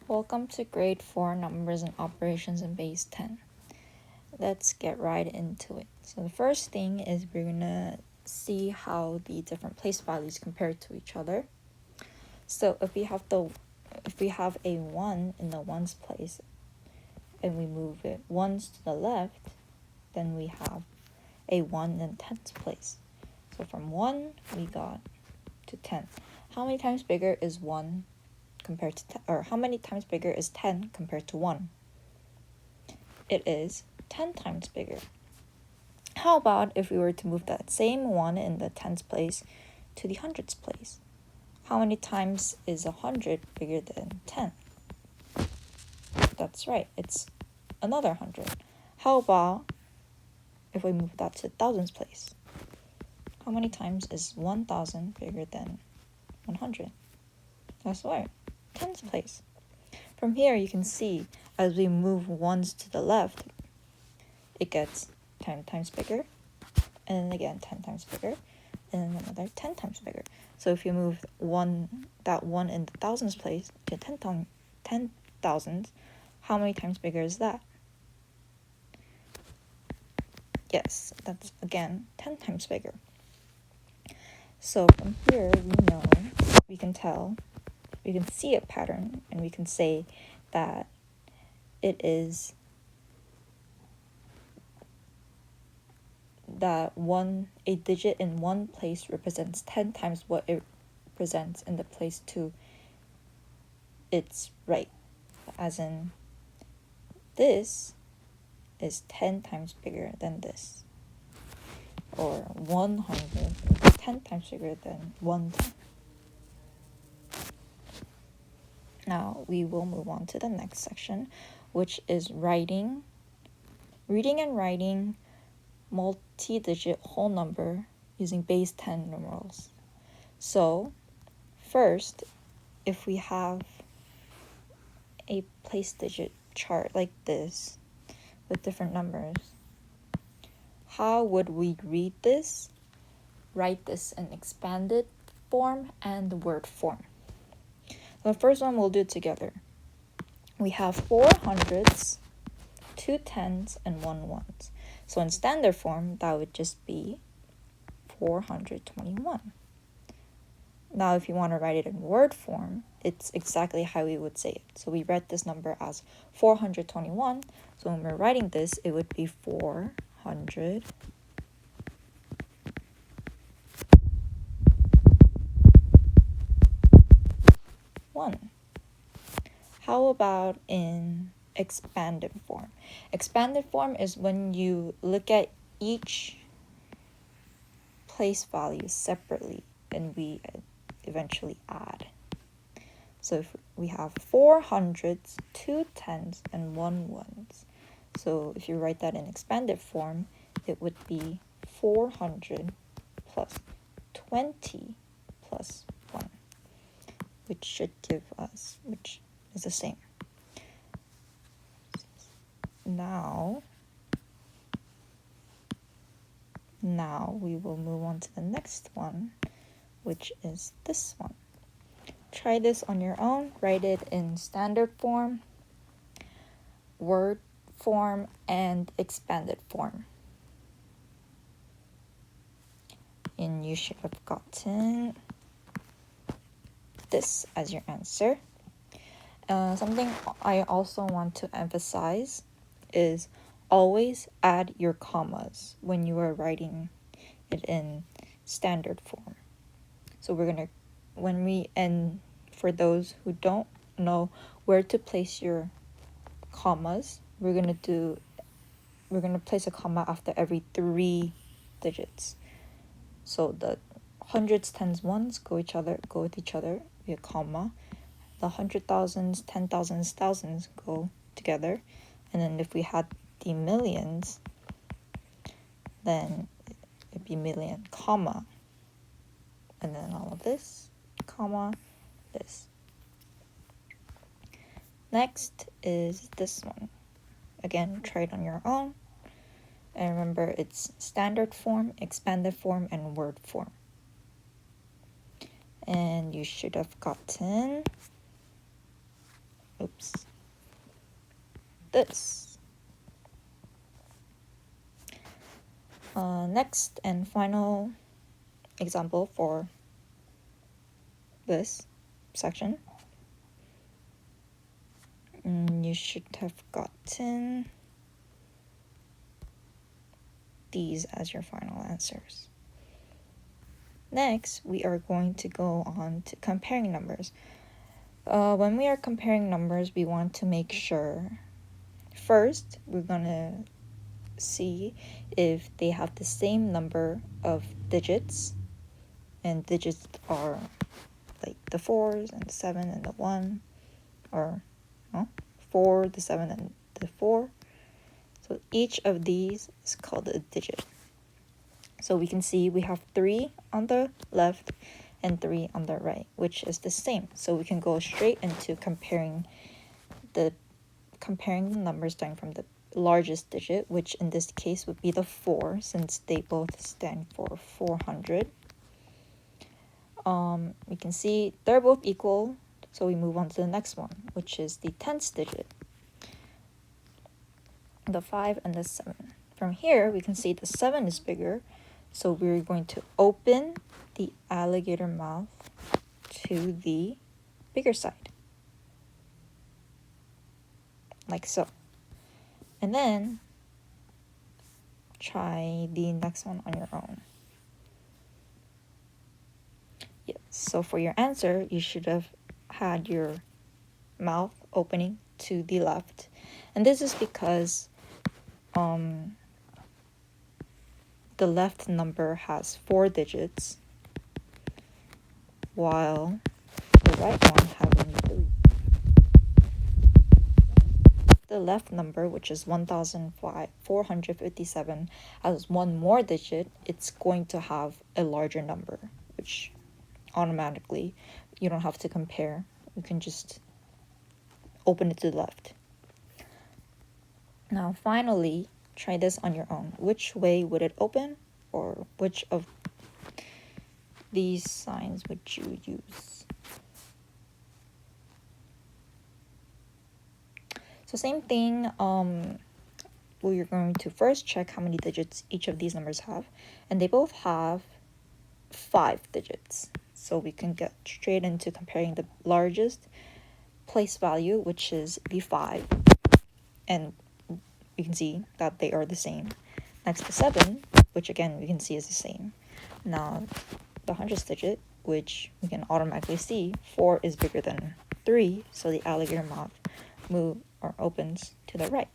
Welcome to grade 4 numbers and operations in base 10. Let's get right into it. So the first thing is we're gonna see how the different place values compare to each other. So if we have a 1 in the ones place and we move it ones to the left, then we have a 1 in tens place. So from 1 we got to 10. How many times bigger is 1 compared to 10, or how many times bigger is 10 compared to 1? It is 10 times bigger. How about if we were to move that same 1 in the tens place to the hundreds place? How many times is 100 bigger than 10? That's right, it's another 100. How about if we move that to thousands place? How many times is 1000 bigger than 100? That's right, tens place. From here you can see as we move ones to the left, it gets 10 times bigger, and then again 10 times bigger, and then another 10 times bigger. So if you move that 1 in the thousands place to 10 thousands, how many times bigger is that? Yes, that's again 10 times bigger. So from here we can see a pattern, and we can say that it is that a digit in one place represents 10 times what it presents in the place to its right. As in, this is 10 times bigger than this. Or 100 is 10 times bigger than 110. Now we will move on to the next section, which is reading and writing multi-digit whole number using base 10 numerals. So first, if we have a place digit chart like this with different numbers, how would we read this? Write this in expanded form and word form. The first one we'll do together. We have 4 hundreds, 2 tens, and 1 ones. So in standard form, that would just be 421. Now if you want to write it in word form, it's exactly how we would say it. So we read this number as 421. So when we're writing this, it would be 400. How about in expanded form? Expanded form is when you look at each place value separately and we eventually add. So if we have 4 hundreds, 2 tens, and 1 ones. So if you write that in expanded form, it would be 400 plus 20 plus 1, which is the same. Now we will move on to the next one, which is this one. Try this on your own. Write it in standard form, word form, and expanded form. And you should have gotten this as your answer. Something I also want to emphasize is always add your commas when you are writing it in standard form. So for those who don't know where to place your commas, we're gonna place a comma after every 3 digits. So the hundreds, tens, ones go with each other via comma. The 100,000s, 10,000s, thousands go together. And then if we had the millions, then it'd be million, comma, and then all of this, comma, this. Next is this one. Again, try it on your own. And remember, it's standard form, expanded form, and word form. And you should have gotten oops, this. Next and final example for this section. You should have gotten these as your final answers. Next, we are going to go on to comparing numbers. When we are comparing numbers, we want to make sure, first, we're going to see if they have the same number of digits, and digits are like the 4s and the 7 and the 1, or 4, the 7 and the 4. So each of these is called a digit. So we can see we have 3 on the left and 3 on the right, which is the same. So we can go straight into comparing the numbers starting from the largest digit, which in this case would be the 4, since they both stand for 400. We can see they're both equal, so we move on to the next one, which is the 10th digit, the 5 and the 7. From here, we can see the 7 is bigger, so we're going to open the alligator mouth to the bigger side, like so. And then try the next one on your own. Yes, so for your answer, you should have had your mouth opening to the left. And this is because the left number has 4 digits, while the right one has only 3. The left number, which is 1,457, has one more digit, it's going to have a larger number, which automatically you don't have to compare. You can just open it to the left. Now finally, try this on your own. Which way would it open, or which of these signs would you use? So same thing, we're going to first check how many digits each of these numbers have, and they both have 5 digits. So we can get straight into comparing the largest place value, which is the 5, and you can see that they are the same. Next to 7, which again we can see is the same. Now the 100th digit, which we can automatically see 4 is bigger than 3, so the alligator mouth opens to the right.